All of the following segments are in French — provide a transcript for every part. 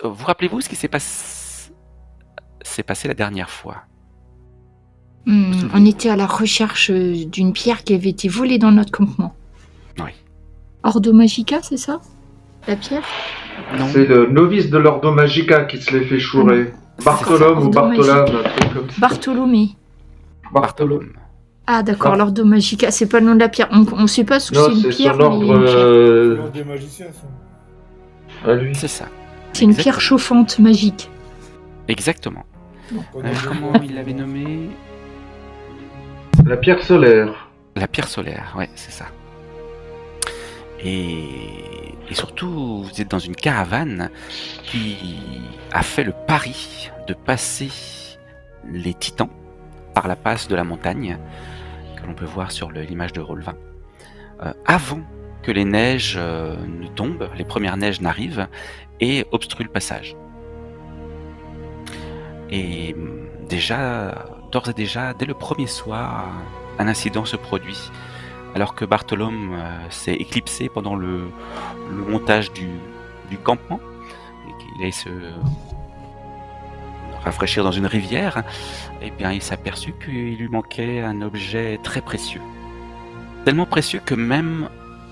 vous rappelez-vous ce qui s'est passé la dernière fois? Vous On souvenez-vous? était à la recherche d'une pierre qui avait été volée dans notre campement. Oui. Ordo Magica, c'est ça? La pierre? Non. C'est le novice de l'Ordo Magica qui se l'est fait chourer. Bartolome ou Ordo Bartolame, Magica. un truc comme ça. Bartholomé. Bartholome. Ah d'accord, Bar- l'Ordo Magica, c'est pas le nom de la pierre. On sait pas ce que Non, c'est une c'est pierre, son mais ordre une pierre. L'ordre des magiciens, ça. à lui. C'est ça. C'est une pierre Exactement. chauffante magique. Exactement. Pas dans le Comment bois. il l'avait nommé? La pierre solaire. La pierre solaire, ouais, c'est ça. Et surtout, vous êtes dans une caravane qui a fait le pari de passer les titans par la passe de la montagne, que l'on peut voir sur l'image de Roll20, avant que les neiges ne tombent, les premières neiges n'arrivent, et obstruent le passage. Et d'ores et déjà, dès le premier soir, un incident se produit. Alors que Bartholome s'est éclipsé pendant le montage du campement, et qu'il allait se rafraîchir dans une rivière, et bien il s'est aperçu qu'il lui manquait un objet très précieux. Tellement précieux que même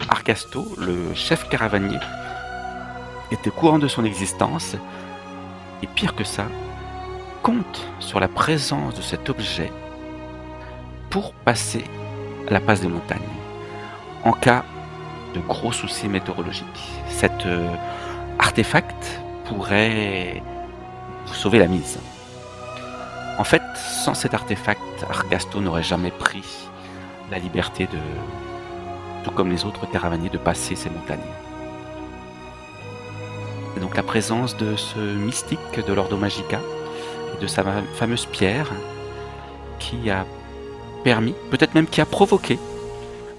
Argasto, le chef caravanier, était au courant de son existence, et pire que ça, compte sur la présence de cet objet pour passer la passe des montagnes en cas de gros soucis météorologiques. Cet artefact pourrait vous sauver la mise. En fait, sans cet artefact, Argasto n'aurait jamais pris la liberté de, tout comme les autres caravaniers, de passer ces montagnes. Et donc la présence de ce mystique de l'Ordo Magica et de sa fameuse pierre qui a permis, peut-être même qui a provoqué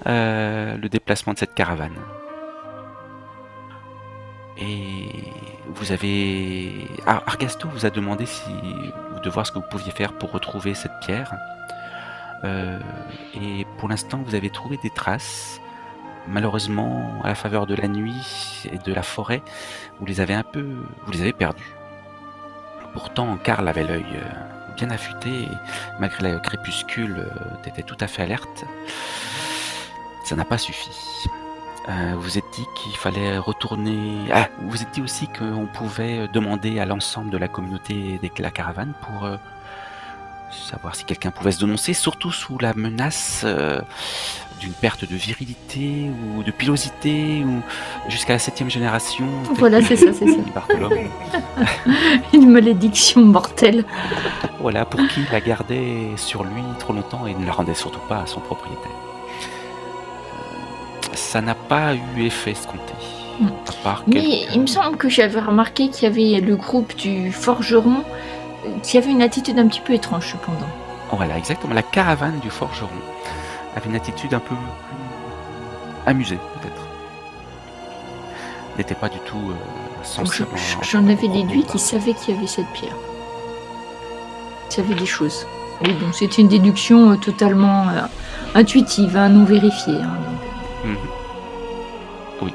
le déplacement de cette caravane. Et vous avez... Argasto vous a demandé de voir ce que vous pouviez faire pour retrouver cette pierre. Et pour l'instant, vous avez trouvé des traces. Malheureusement, à la faveur de la nuit et de la forêt, vous les avez perdus. Pourtant, Karl avait l'œil bien affûté, et malgré le crépuscule, était tout à fait alerte. Ça n'a pas suffi. Vous vous êtes dit qu'il fallait retourner... vous vous êtes dit aussi qu'on pouvait demander à l'ensemble de la communauté de la caravane pour savoir si quelqu'un pouvait se dénoncer, surtout sous la menace d'une perte de virilité ou de pilosité, ou jusqu'à la 7e génération. Voilà, c'est ça. Bartholome. Une malédiction mortelle. Voilà, pour qui la gardait sur lui trop longtemps et ne la rendait surtout pas à son propriétaire. Ça n'a pas eu effet escompté. À part Mais il me semble que j'avais remarqué qu'il y avait le groupe du forgeron qui avait une attitude un petit peu étrange cependant. Voilà, exactement. La caravane du forgeron avait une attitude un peu amusée, peut-être. N'était pas du tout sensible. J'en avais déduit qu'il savait qu'il y avait cette pierre. Il savait des choses. Oui, bon, c'était une déduction totalement intuitive, non vérifiée. Mhm. Oui.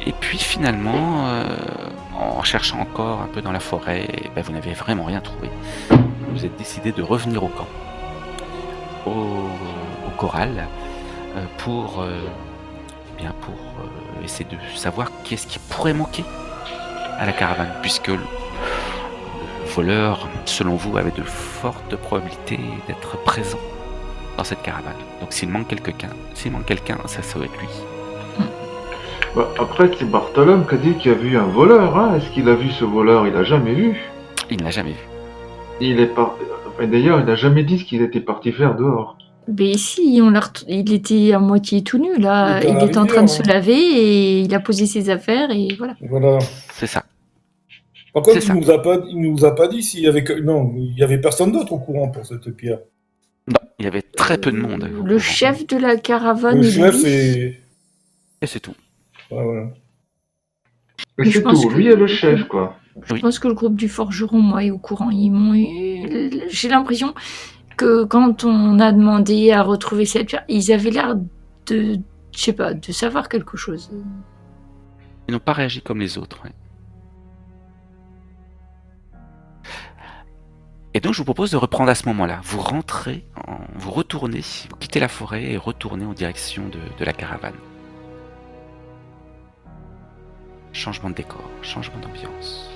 Et puis finalement, en cherchant encore un peu dans la forêt, vous n'avez vraiment rien trouvé. Vous êtes décidé de revenir au camp, au corral, pour essayer de savoir qu'est-ce qui pourrait manquer à la caravane, puisque le voleur, selon vous, avait de fortes probabilités d'être présent dans cette caravane. Donc s'il manque quelqu'un, ça doit être lui. Bah, après, c'est Bartolome qui a dit qu'il a vu un voleur. Hein. Est-ce qu'il a vu ce voleur? Il l'a jamais vu. Il ne l'a jamais vu. D'ailleurs, il n'a jamais dit ce qu'il était parti faire dehors. Mais si, il était à moitié tout nu là. Il était en train de se laver et il a posé ses affaires et voilà. Voilà. C'est ça. Par contre, C'est ça. il nous a pas dit s'il y avait non, il y avait personne d'autre au courant pour cette pierre. Non, il y avait très peu de monde. Le chef de la caravane. Le et chef lui. Et c'est tout. Ouais, voilà. Mais Mais c'est je pense tout. que- Lui est le chef, quoi. Je pense que le groupe du forgeron, moi, est au courant. J'ai l'impression que quand on a demandé à retrouver cette pierre, ils avaient l'air de, je sais pas, de savoir quelque chose. Ils n'ont pas réagi comme les autres. Ouais. Et donc je vous propose de reprendre à ce moment-là. Vous rentrez, vous retournez, vous quittez la forêt et retournez en direction de la caravane. Changement de décor, changement d'ambiance.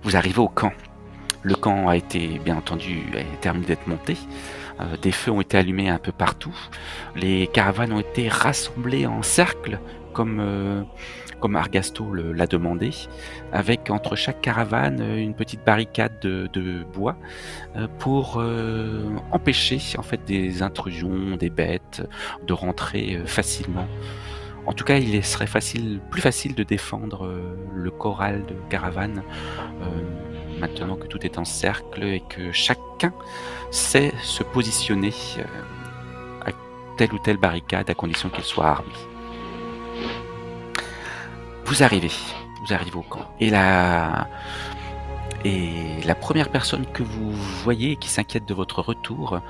Vous arrivez au camp. Le camp a été, bien entendu, terminé d'être monté. Des feux ont été allumés un peu partout. Les caravanes ont été rassemblées en cercle, comme Argasto l'a demandé, avec entre chaque caravane une petite barricade de bois pour empêcher en fait des intrusions, des bêtes, de rentrer facilement. En tout cas, il serait plus facile de défendre le corral de caravanes maintenant que tout est en cercle et que chacun sait se positionner à telle ou telle barricade à condition qu'il soit armé. Vous arrivez au camp et la première personne que vous voyez et qui s'inquiète de votre retour,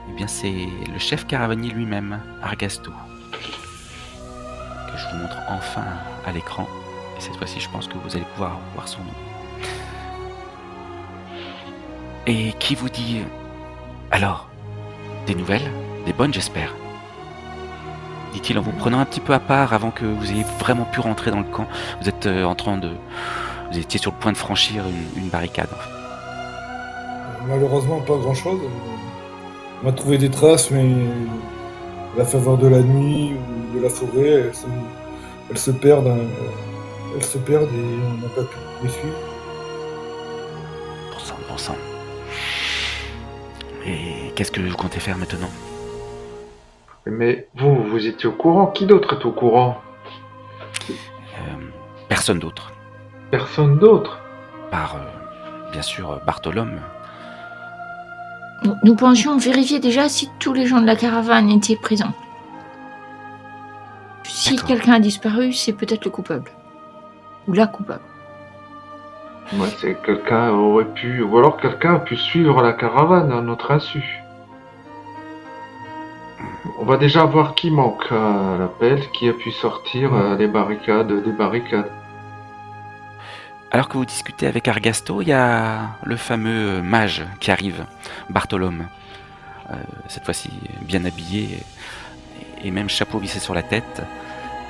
eh bien c'est le chef caravanier lui-même, Argasto, que je vous montre enfin à l'écran. Et cette fois-ci, je pense que vous allez pouvoir voir son nom. Et qui vous dit « Alors, des nouvelles, des bonnes j'espère ?» dit-il en vous prenant un petit peu à part avant que vous ayez vraiment pu rentrer dans le camp. Vous êtes vous étiez sur le point de franchir une barricade. En fait. Malheureusement, pas grand-chose. On a trouvé des traces, mais à la faveur de la nuit ou de la forêt, elles se perdent. Elles se perdent et on n'a pas pu les suivre. Bon sang. Et qu'est-ce que vous comptez faire maintenant? Mais vous étiez au courant? Qui d'autre est au courant? Personne d'autre. Personne d'autre? Par, bien sûr, Bartholome. Nous pensions vérifier déjà si tous les gens de la caravane étaient présents. Si D'accord. quelqu'un a disparu, c'est peut-être le coupable. Ou la coupable. Ouais, c'est quelqu'un aurait pu... Ou alors quelqu'un a pu suivre la caravane à notre insu. On va déjà voir qui manque à l'appel, qui a pu sortir des barricades. Alors que vous discutez avec Argasto, il y a le fameux mage qui arrive, Bartholome. Cette fois-ci bien habillé et même chapeau vissé sur la tête.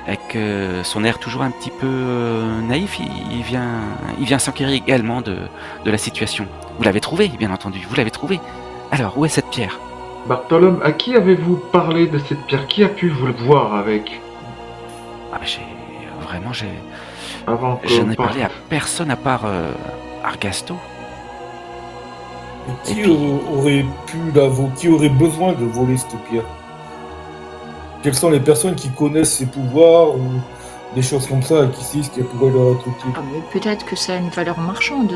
Avec son air toujours un petit peu naïf, il vient s'enquérir également de la situation. Vous l'avez trouvé, bien entendu, vous l'avez trouvé. Alors, où est cette pierre? Bartholome, à qui avez-vous parlé de cette pierre? Qui a pu vous le voir avec? Ah, Avant que... je n'ai parlé à personne à part Argasto. Et qui Et puis- aurait qui aurait besoin de voler cette pierre? Quelles sont les personnes qui connaissent ses pouvoirs ou des choses comme ça, qui sait ce qui pourrait leur être utile? Ah, mais peut-être que ça a une valeur marchande.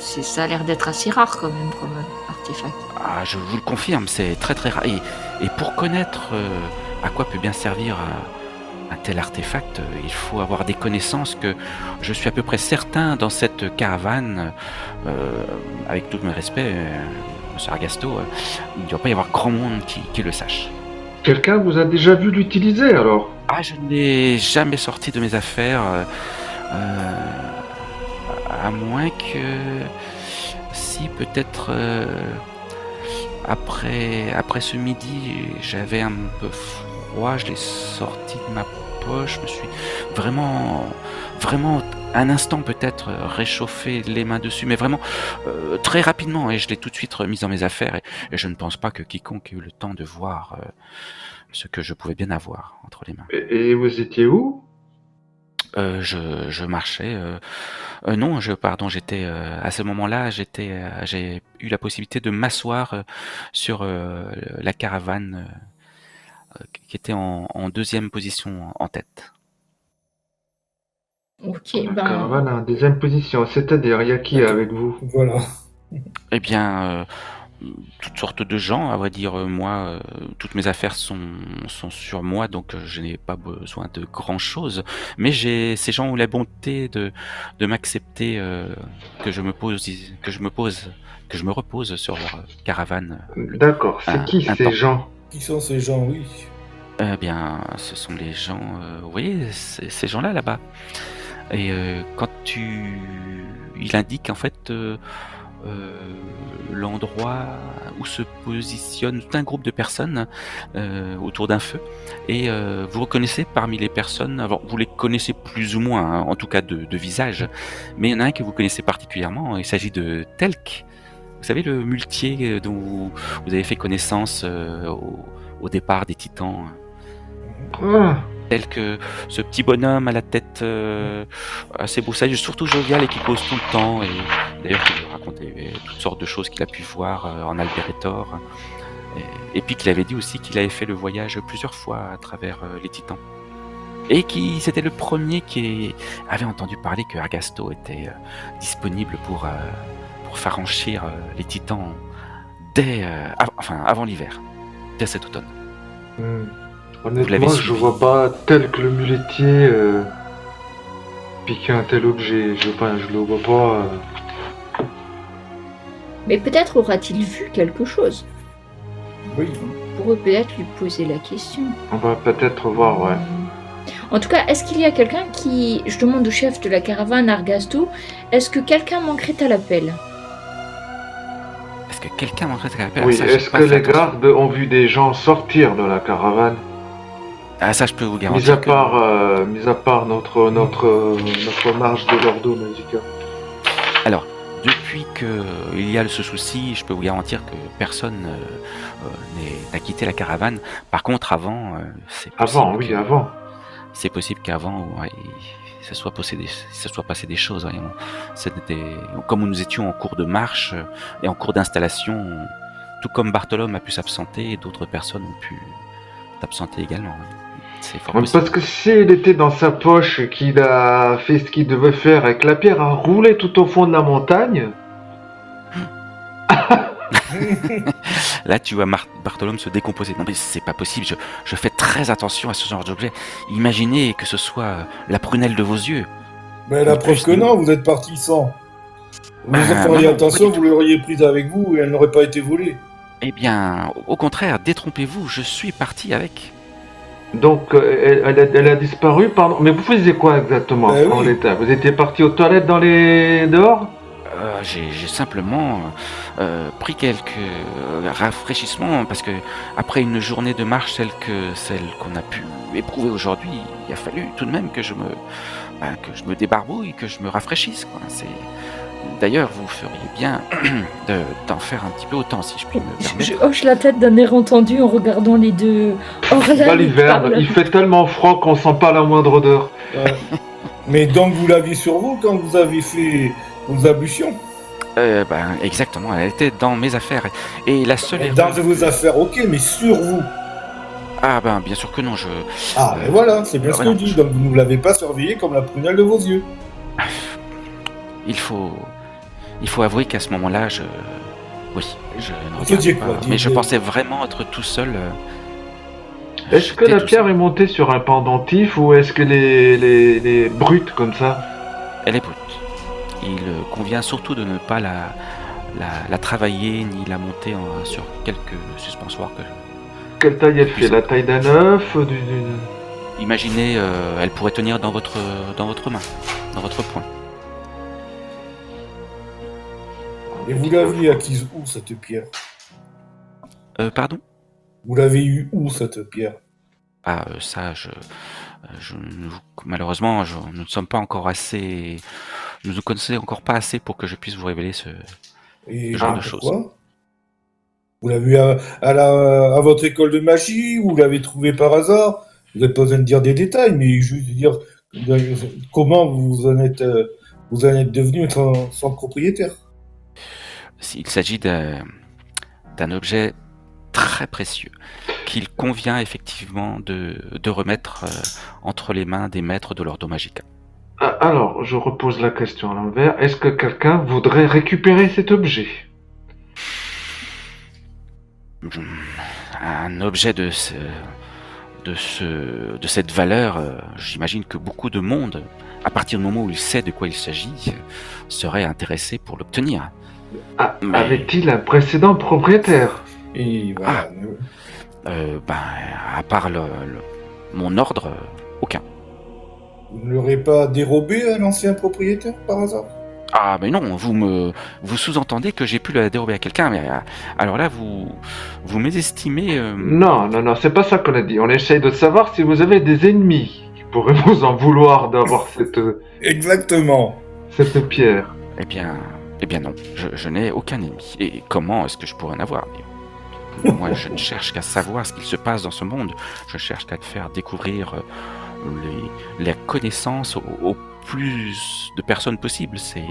Ça a l'air d'être assez rare quand même comme artefact. Ah, je vous le confirme, c'est très très rare. Et pour connaître à quoi peut bien servir un tel artefact, il faut avoir des connaissances que je suis à peu près certain dans cette caravane, avec tout mes respects, monsieur Argasto, il ne doit pas y avoir grand monde qui le sache. Quelqu'un vous a déjà vu l'utiliser alors? Ah, je ne l'ai jamais sorti de mes affaires, à moins que... Si, peut-être... Après ce midi, j'avais un peu froid, je l'ai sorti de ma poche, je me suis vraiment un instant peut-être réchauffé les mains dessus, mais vraiment très rapidement, et je l'ai tout de suite remis dans mes affaires, et je ne pense pas que quiconque ait eu le temps de voir ce que je pouvais bien avoir entre les mains. Et vous étiez où? Je marchais. J'étais à ce moment-là, j'ai eu la possibilité de m'asseoir sur la caravane qui était en deuxième position en tête. Ok, La caravane en deuxième position, c'est-à-dire, il y a qui D'accord. avec vous? Voilà. Eh bien, toutes sortes de gens, à vrai dire. Moi, toutes mes affaires sont sur moi, donc je n'ai pas besoin de grand-chose. Mais ces gens ont la bonté de m'accepter que je me repose sur leur caravane. D'accord, c'est qui un ces temps. gens? Qui sont ces gens, oui? Eh bien, ce sont les gens, vous voyez, ces gens-là là-bas. Et il indique en fait l'endroit où se positionne tout un groupe de personnes autour d'un feu. Et vous reconnaissez parmi les personnes, alors vous les connaissez plus ou moins, hein, en tout cas de visage, mais il y en a un que vous connaissez particulièrement, il s'agit de Telk. Vous savez, le muletier dont vous avez fait connaissance au départ des Titans. Ah, Tel que ce petit bonhomme à la tête assez broussaille, surtout jovial et qui cause tout le temps, et d'ailleurs qui nous racontait toutes sortes de choses qu'il a pu voir en Alberetor, et puis qu'il avait dit aussi qu'il avait fait le voyage plusieurs fois à travers les Titans, et qui c'était le premier qui avait entendu parler que Argasto était disponible pour franchir les Titans dès avant l'hiver, dès cet automne. l'avez honnêtement, je suivi. vois pas tel que le muletier piquer un tel objet. Je le vois pas. Mais peut-être aura-t-il vu quelque chose. Oui. On pourrait peut-être lui poser la question. On va peut-être voir, ouais. En tout cas, est-ce qu'il y a quelqu'un qui... Je demande au chef de la caravane, Argasto, est-ce que quelqu'un manquerait à l'appel? Est-ce que quelqu'un manquerait à l'appel? Oui, Ça, j'ai est-ce pas que fait les attention. gardes ont vu des gens sortir de la caravane? Ah, ça, je peux vous Mis à garantir que... part notre marche de l'Ordo Magica. Alors, depuis qu'il y a ce souci, je peux vous garantir que personne n'a quitté la caravane. Par contre, avant, c'est possible Avant, oui, avant. c'est possible qu'avant, ouais, ça soit passé des choses. Ouais. Comme nous étions en cours de marche et en cours d'installation, tout comme Bartholome a pu s'absenter, et d'autres personnes ont pu s'absenter également. C'est fort possible. Parce que s'il était dans sa poche, qu'il a fait ce qu'il devait faire et que la pierre a roulé tout au fond de la montagne, Là, tu vois Bartholome se décomposer. Non, mais c'est pas possible. Je fais très attention à ce genre d'objet. Imaginez que ce soit la prunelle de vos yeux. Mais la En preuve plus, que non, vous êtes parti sans. Vous Ben, feriez non, attention, pas du vous l'auriez prise avec vous et elle n'aurait pas été volée. Eh bien, au contraire, détrompez-vous. Je suis parti avec. donc elle a disparu pendant... Mais vous faisiez quoi exactement Ben en oui. l'état? Vous étiez parti aux toilettes dehors? J'ai simplement pris quelques rafraîchissements parce que après une journée de marche celle qu'on a pu éprouver aujourd'hui, il a fallu tout de même que je me débarbouille, que je me rafraîchisse, quoi. D'ailleurs, vous feriez bien d'en faire un petit peu autant, si je puis me permettre. Je hoche la tête d'un air entendu en regardant les deux. Dans l'hiver, il fait tellement froid qu'on sent pas la moindre odeur. Mais donc vous l'aviez sur vous quand vous avez fait vos ablutions? Exactement, elle était dans mes affaires. Et la seule Dans erreur vos affaires, ok, mais sur vous. Ah ben, bien sûr que non, Ah, mais voilà, c'est bien ce que non, je dis. Donc vous ne l'avez pas surveillé comme la prunelle de vos yeux. il faut avouer qu'à ce moment-là, oui, je ne Vous regarde faisiez pas. quoi, Mais je dis-le. pensais vraiment être tout seul. Est-ce que J'étais la tout pierre seul. est montée sur un pendentif ou est-ce que les brutes comme ça? Elle est brute. Il convient surtout de ne pas la travailler ni la monter sur quelques suspensoires que Quelle taille elle fait? La taille d'un œuf? Imaginez, elle pourrait tenir dans votre main, dans votre poing. Et vous l'aviez acquise où cette pierre? Pardon? Vous l'avez eu où cette pierre? Ah, ça, malheureusement, nous ne sommes pas encore assez. Nous ne connaissons encore pas assez pour que je puisse vous révéler ce Et genre mais de choses. pourquoi? Vous l'avez eu à votre école de magie? Ou vous l'avez trouvé par hasard? Vous n'avez pas besoin de dire des détails, mais juste dire comment vous en êtes devenu son propriétaire. Il s'agit d'un objet très précieux qu'il convient effectivement de remettre entre les mains des maîtres de l'Ordo Magica. Alors, je repose la question à l'envers. Est-ce que quelqu'un voudrait récupérer cet objet? Un objet de cette valeur, j'imagine que beaucoup de monde, à partir du moment où il sait de quoi il s'agit, serait intéressé pour l'obtenir. Mais- Avait-il un précédent propriétaire? Et voilà. À part mon ordre, aucun. Vous ne l'aurez pas dérobé à l'ancien propriétaire par hasard? Ah, mais non, vous sous-entendez que j'ai pu la dérober à quelqu'un, mais alors là, vous mésestimez. Non, non, non, c'est pas ça qu'on a dit. On essaye de savoir si vous avez des ennemis qui pourraient vous en vouloir d'avoir Exactement. cette pierre. Eh bien non, je n'ai aucun ennemi. Et comment est-ce que je pourrais en avoir? Moi, je ne cherche qu'à savoir ce qu'il se passe dans ce monde. Je cherche qu'à te faire découvrir les connaissances au plus de personnes possible. C'est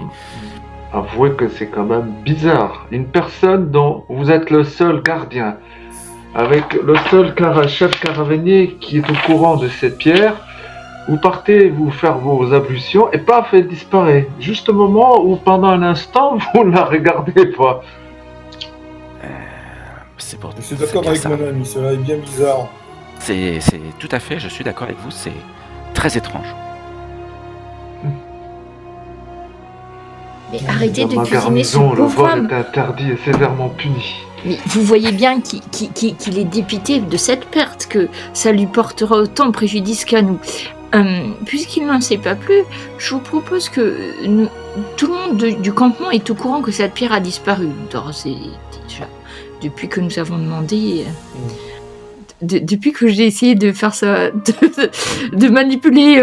Avouez que c'est quand même bizarre. Une personne dont vous êtes le seul gardien, avec le seul chef caravanier qui est au courant de cette pierre, vous partez vous faire vos ablutions et paf, elle disparaît. Juste au moment où pendant un instant, vous ne la regardez pas. c'est pour. Je suis c'est d'accord bien avec ça. mon ami, cela est bien bizarre. C'est tout à fait. Je suis d'accord avec vous. C'est très étrange. Mais arrêtez de Dans ma cuisiner ce garnison, le pauvre vol homme. est interdit et sévèrement puni. Mais vous voyez bien qu'il est dépité de cette perte, que ça lui portera autant de préjudice qu'à nous. Puisqu'il n'en sait pas plus, je vous propose que tout le monde du campement est au courant que cette pierre a disparu. D'ores et déjà, depuis que nous avons demandé... depuis que j'ai essayé de faire ça, de manipuler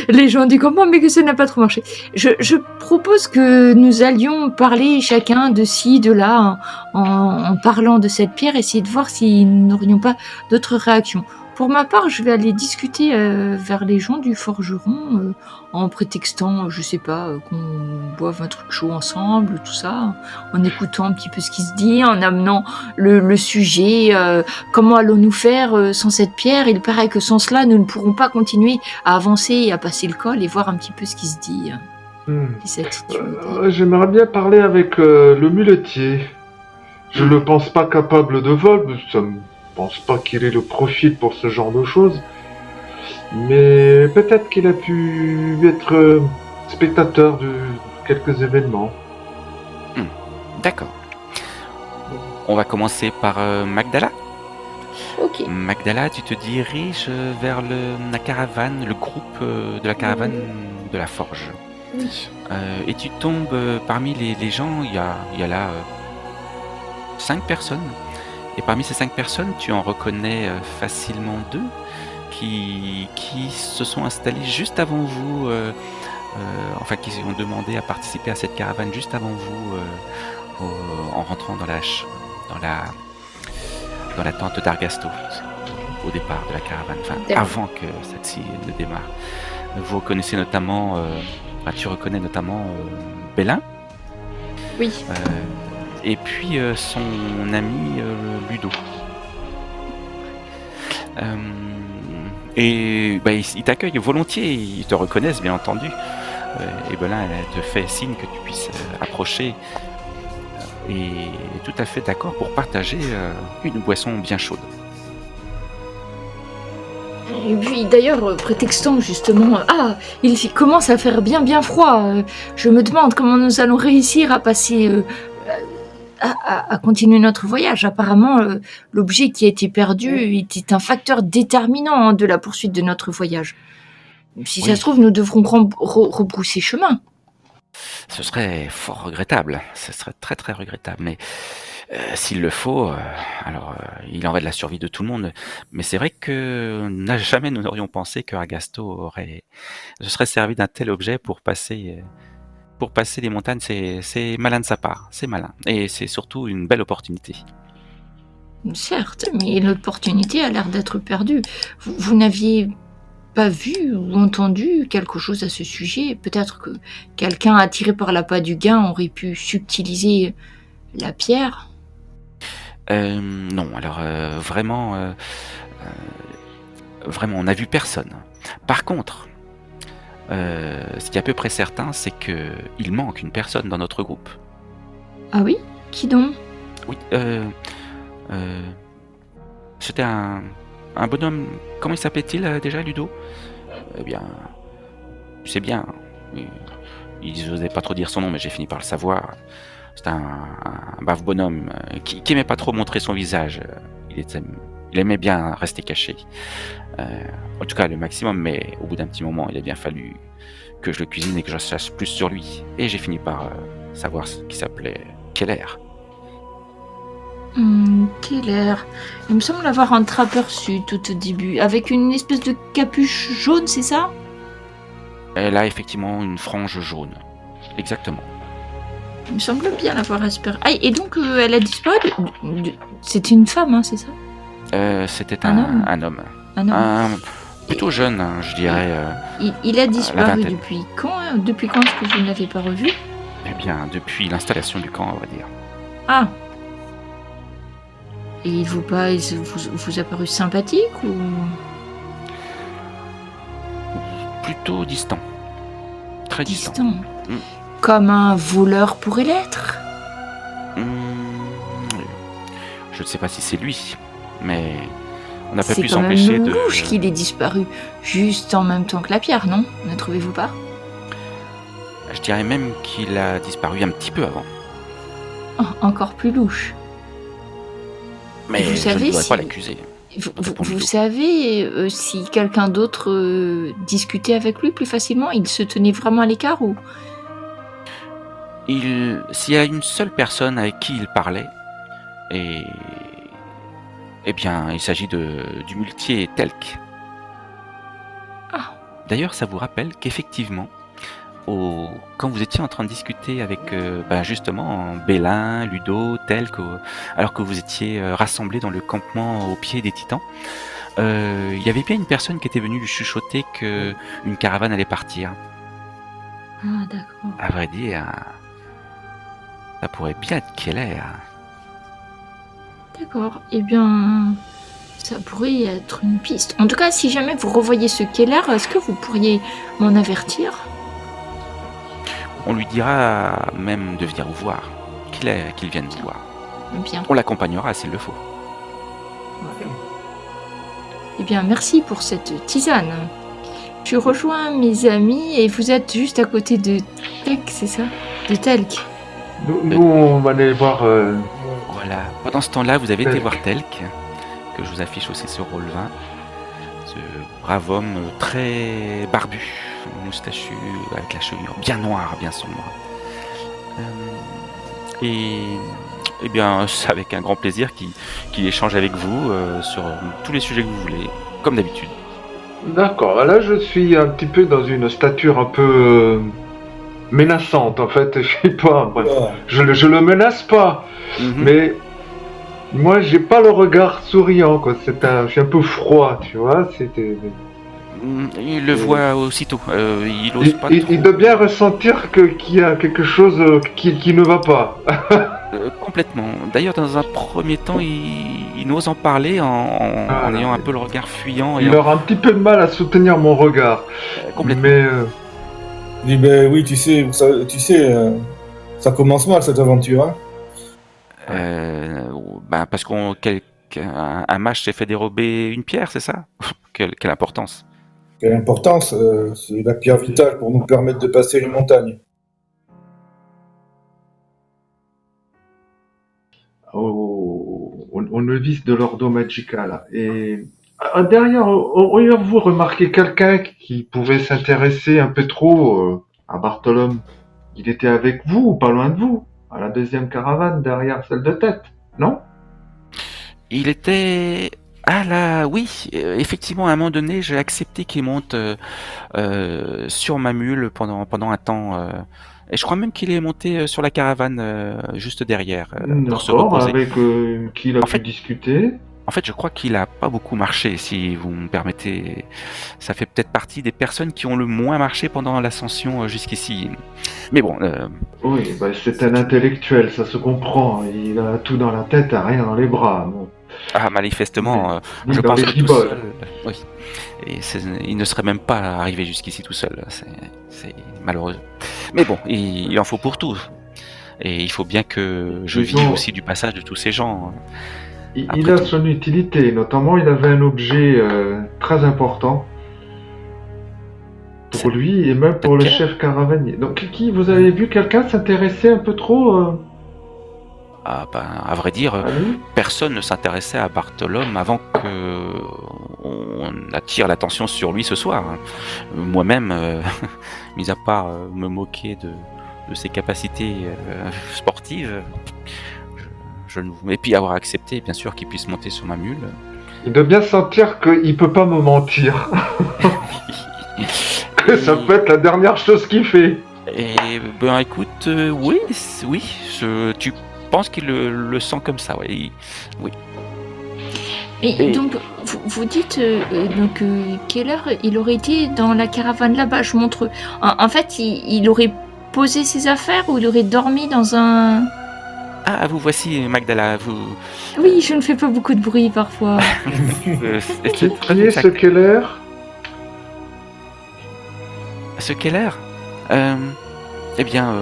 les gens du campement, mais que ça n'a pas trop marché. Je propose que nous allions parler chacun de ci, de là, en parlant de cette pierre, essayer de voir si nous n'aurions pas d'autres réactions. Pour ma part, je vais aller discuter vers les gens du forgeron, en prétextant, je sais pas, qu'on boive un truc chaud ensemble, tout ça, en écoutant un petit peu ce qui se dit, en amenant le sujet, comment allons-nous faire sans cette pierre? Il paraît que sans cela, nous ne pourrons pas continuer à avancer et à passer le col et voir un petit peu ce qui se dit. Cette attitude. J'aimerais bien parler avec le muletier. Je ne le pense pas capable de vol, mais ça me pense pas qu'il ait le profil pour ce genre de choses. Mais peut-être qu'il a pu être spectateur de quelques événements. D'accord. On va commencer par Magdala. Ok. Magdala, tu te diriges vers la caravane, le groupe de la caravane de la forge. Oui. Et tu tombes parmi les gens, il y a là 5 personnes. Et parmi ces 5 personnes, tu en reconnais facilement 2 qui se sont installés juste avant vous, enfin qui ont demandé à participer à cette caravane juste avant vous, en rentrant dans la tente d'Argasto, au départ de la caravane, enfin D'accord. avant que celle-ci ne démarre. Vous reconnaissez notamment, tu reconnais notamment Bélin. Oui. Et puis son ami Ludo. Et ils t'accueillent volontiers, ils te reconnaissent bien entendu. Et Belin elle te fait signe que tu puisses approcher et est tout à fait d'accord pour partager une boisson bien chaude. Et puis d'ailleurs, prétextant justement, il commence à faire bien froid. Je me demande comment nous allons réussir à passer, à continuer notre voyage. Apparemment, l'objet qui a été perdu était un facteur déterminant de la poursuite de notre voyage. Si ça Oui. se trouve, nous devrons rebrousser chemin. Ce serait fort regrettable, ce serait très très regrettable, mais s'il le faut, alors il en va de la survie de tout le monde. Mais c'est vrai que jamais nous n'aurions pensé que Argasto se serait servi d'un tel objet pour passer les montagnes. C'est malin de sa part, c'est malin. Et c'est surtout une belle opportunité. Certes, mais l'opportunité a l'air d'être perdue. Vous n'aviez pas vu ou entendu quelque chose à ce sujet? Peut-être que quelqu'un attiré par l'appât du gain aurait pu subtiliser la pierre? Non, alors vraiment, on n'a vu personne. Par contre, ce qui est à peu près certain, c'est que il manque une personne dans notre groupe. Ah oui? Qui donc? Oui, c'était un bonhomme. Comment il s'appelait-il déjà, Ludo? Eh bien, tu sais bien, ils n'osaient pas trop dire son nom, mais j'ai fini par le savoir. C'était un brave bonhomme qui aimait pas trop montrer son visage. Il aimait bien rester caché. En tout cas, le maximum, mais au bout d'un petit moment, il a bien fallu que je le cuisine et que je sache plus sur lui. Et j'ai fini par savoir ce qui s'appelait Keller. Keller. Il me semble l'avoir entreaperçu tout au début, avec une espèce de capuche jaune, c'est ça? Elle a effectivement une frange jaune. Exactement. Il me semble bien l'avoir aperçu. Ah, et donc elle a disparu. C'était une femme, hein, c'est ça? C'était Un homme? un homme. Un homme. Plutôt jeune, hein, je dirais. Il a disparu vingtaine. depuis quand? Depuis quand est-ce que vous ne l'avez pas revu? Eh bien, depuis l'installation du camp, on va dire. Ah. Et il vous a paru sympathique ou? Plutôt distant. Très distant. Distant. Comme un voleur pourrait l'être? Je ne sais pas si c'est lui, mais on n'a pas C'est pu quand même s'empêcher de... louche qu'il ait disparu, juste en même temps que la pierre, non? Ne trouvez-vous pas? Je dirais même qu'il a disparu un petit peu avant. Oh, encore plus louche. Mais Vous je savez ne dois si- pas l'accuser. Vous savez si quelqu'un d'autre discutait avec lui plus facilement? Il se tenait vraiment à l'écart ou? S'il y a une seule personne avec qui il parlait, eh bien, il s'agit du muletier Telk. Ah. D'ailleurs, ça vous rappelle qu'effectivement, quand vous étiez en train de discuter avec justement Bélin, Ludo, Telk, alors que vous étiez rassemblés dans le campement au pied des Titans, il y avait bien une personne qui était venue lui chuchoter qu'une caravane allait partir. Ah, d'accord. À vrai dire, ça pourrait bien être Keller. D'accord. Eh bien, ça pourrait être une piste. En tout cas, si jamais vous revoyez ce Keller, est-ce que vous pourriez m'en avertir? On lui dira même de venir vous voir, qu'il vienne vous voir. Bien. On l'accompagnera s'il le faut. Eh bien, merci pour cette tisane. Je rejoins mes amis et vous êtes juste à côté de Telk, c'est ça? De Telk. Nous, on va aller voir. Voilà. Pendant ce temps-là, vous avez été Telk. voir Telk, que je vous affiche aussi sur Roll 20. Ce brave homme très barbu, moustachu, avec la chevelure bien noire, bien sombre. Et bien, c'est avec un grand plaisir qu'il échange avec vous sur tous les sujets que vous voulez, comme d'habitude. D'accord, là je suis un petit peu dans une stature un peu menaçante en fait, je sais pas, bref. Ah, Je le menace pas, mais moi j'ai pas le regard souriant quoi, je suis un peu froid, tu vois, Il le voit aussitôt, il ose pas trop. il doit bien ressentir qu'il y a quelque chose qui ne va pas. Complètement. D'ailleurs, dans un premier temps, il n'ose en parler en ayant un peu le regard fuyant. Il aura un petit peu de mal à soutenir mon regard, Complètement. mais il dit, ben oui, tu sais, ça commence mal cette aventure, hein. Parce qu'un mage s'est fait dérober une pierre, c'est ça? Quelle importance. Quelle importance, c'est la pierre vitale pour nous permettre de passer les montagnes. au novice de l'Ordo Magica. Et derrière, auriez-vous remarqué quelqu'un qui pouvait s'intéresser un peu trop à Bartholome? Il était avec vous ou pas loin de vous, à la deuxième caravane derrière celle de tête, non? Il était... Ah là, oui, effectivement, à un moment donné, j'ai accepté qu'il monte sur ma mule pendant un temps. Et je crois même qu'il est monté sur la caravane juste derrière pour se D'accord, reposer. avec qui il a En pu fait- discuter. En fait, je crois qu'il a pas beaucoup marché, si vous me permettez. Ça fait peut-être partie des personnes qui ont le moins marché pendant l'ascension jusqu'ici. Mais bon, Oui, bah, c'est un intellectuel, ça se comprend. Il a tout dans la tête, rien dans les bras. Bon. manifestement, Ni je dans pense les que tout giboles. seul, oui. Et il ne serait même pas arrivé jusqu'ici tout seul. C'est malheureux. Mais bon, il en faut pour tout. Et il faut bien que je Disons- vive aussi du passage de tous ces gens. Il Après a tout. son utilité, notamment il avait un objet très important pour C'est- lui et même pour le Quel- chef caravanier. Donc vous avez vu quelqu'un s'intéresser un peu trop Ah ben, à vrai dire, à lui? personne ne s'intéressait à Bartholome avant que on a j'attire l'attention sur lui ce soir. Moi-même, mis à part me moquer de ses capacités sportives, je ne et puis avoir accepté, bien sûr, qu'il puisse monter sur ma mule. Il doit bien sentir qu'il peut pas me mentir. Que ça peut être la dernière chose qu'il fait. Et ben écoute, oui, tu penses qu'il le sent comme ça, oui. Et donc, vous dites quelle heure il aurait été dans la caravane là-bas. Je montre. En fait, il aurait posé ses affaires ou il aurait dormi dans un. Ah, vous voici, Magdala, vous... Oui, je ne fais pas beaucoup de bruit parfois. Qui est ce Keller? Ce Keller Eh bien,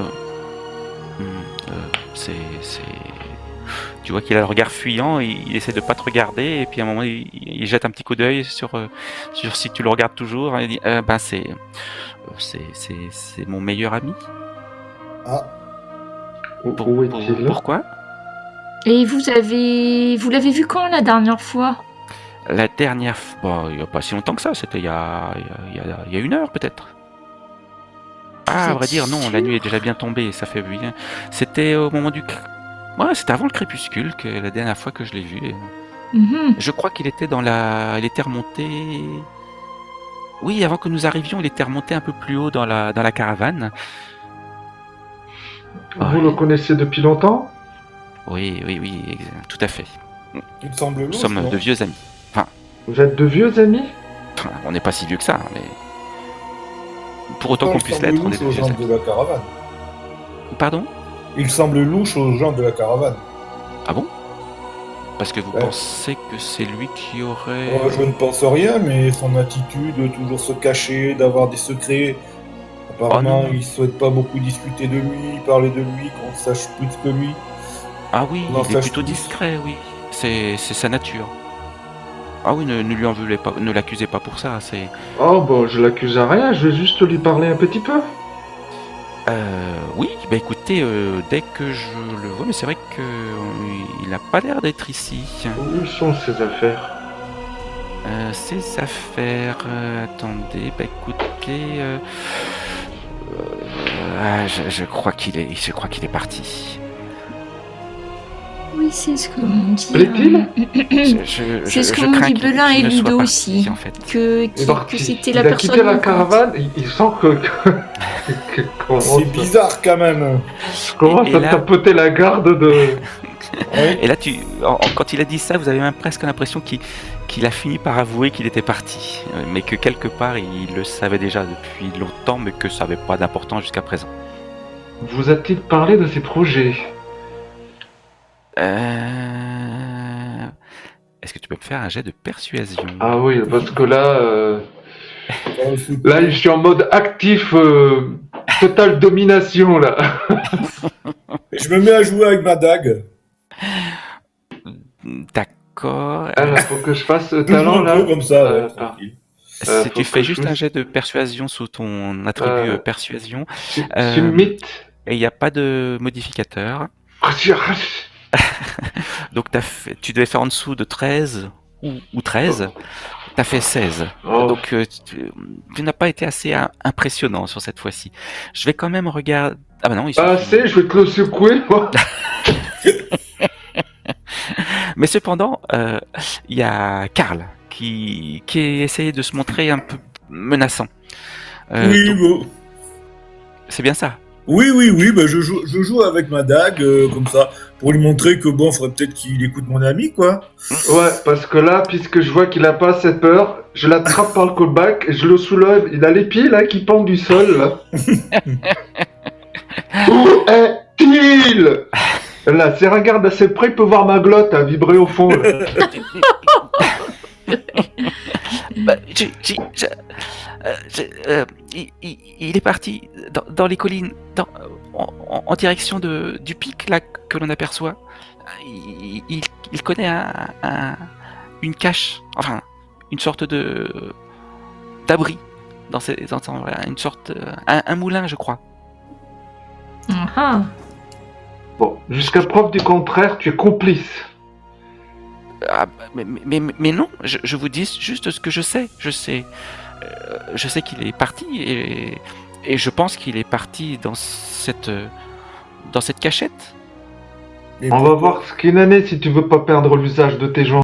c'est... Tu vois qu'il a le regard fuyant, il essaie de pas te regarder, et puis à un moment, il jette un petit coup d'œil sur si tu le regardes toujours, et il dit, c'est mon meilleur ami. Ah, Où est-il? Pourquoi? Et vous l'avez vu quand la dernière fois? La dernière fois, il n'y a pas si longtemps que ça, c'était il y a 1 heure peut-être. Ah, à vrai dire, non, la nuit est déjà bien tombée, ça fait bien. C'était au moment du... Ouais, c'était avant le crépuscule, que la dernière fois que je l'ai vu. Mhm. Je crois qu'il était il était remonté... Oui, avant que nous arrivions, il était remonté un peu plus haut dans la caravane. Vous le connaissez depuis longtemps? Oui, tout à fait. il te semble Nous louche, sommes non? de vieux amis. Vous êtes de vieux amis? On n'est pas si vieux que ça, mais... Pour autant Pourtant, qu'on il puisse semble l'être, on est louche de aux vieux gens amis. de la caravane. Pardon? Il semble louche aux gens de la caravane. Ah bon? Parce que vous Ouais. pensez que c'est lui qui aurait... Je ne pense rien, mais son attitude de toujours se cacher, d'avoir des secrets. Apparemment, Oh non. il souhaite pas beaucoup discuter de lui, parler de lui, qu'on sache plus que lui. Ah oui, Non, il est ça, je plutôt pense. discret, oui. C'est sa nature. Ah oui, ne lui en voulez pas, ne l'accusez pas pour ça, c'est... Oh, bon, je l'accuse à rien, je vais juste lui parler un petit peu. Oui, bah écoutez, dès que je le vois, mais c'est vrai que il a pas l'air d'être ici. Où sont ses affaires? Ses affaires, attendez, bah écoutez... je crois qu'il est parti. Oui, c'est ce que m'ont dit. Plaît-il? C'est ce que m'ont crains dit qu'il Belin et ne soit Ludo pas aussi. parti, en fait. Il est Que parti. c'était Il la a personne. quitté la manquante. caravane, il sent que... C'est bizarre quand même. Commence Et à là- tapoter la garde de... Oui. Et là, quand il a dit ça, vous avez même presque l'impression qu'il a fini par avouer qu'il était parti, mais que quelque part il le savait déjà depuis longtemps, mais que ça n'avait pas d'importance jusqu'à présent. Vous a-t-il parlé de ses projets? Est-ce que tu peux me faire un jet de persuasion? Ah oui, parce que là... Oh, c'est Là, je suis en mode actif, totale domination, là. Je me mets à jouer avec ma dague. D'accord. Alors, faut que je fasse Toujours talent, un là. peu comme ça, ouais, Attends. tranquille. Si faut tu que fais je juste me- un jet de persuasion sous ton attribut Euh, persuasion, C'est une mythe. et il n'y a pas de modificateur, donc tu devais faire en dessous de 13 ou 13, t'as fait 16. Oh. Donc tu n'as pas été assez impressionnant sur cette fois-ci. Je vais quand même regarder... Ah bah non, il Pas suffit. assez, je vais te le secouer, moi. Mais cependant, il y a Karl qui a essayé de se montrer un peu menaçant. Oui, Donc, bon. c'est bien ça. Oui, bah, je joue avec ma dague, comme ça, pour lui montrer que bon, faudrait peut-être qu'il écoute mon ami, quoi. Ouais, parce que là, puisque je vois qu'il a pas assez peur, je l'attrape par le callback, je le soulève, il a les pieds, là, qui pendent du sol, là. Où est-il? Là, si regarde assez près, il peut voir ma glotte à vibrer au fond, là. Bah, il est parti dans les collines, en direction du pic là que l'on aperçoit. Il connaît une cache, enfin une sorte d'abri une sorte un moulin, je crois. Ah. Bon, jusqu'à preuve du contraire, tu es complice. Ah, mais non, je vous dis juste ce que je sais. Je sais qu'il est parti et je pense qu'il est parti dans cette cachette. Et On va pourquoi voir ce qu'il en est si tu veux pas perdre l'usage de tes jambes.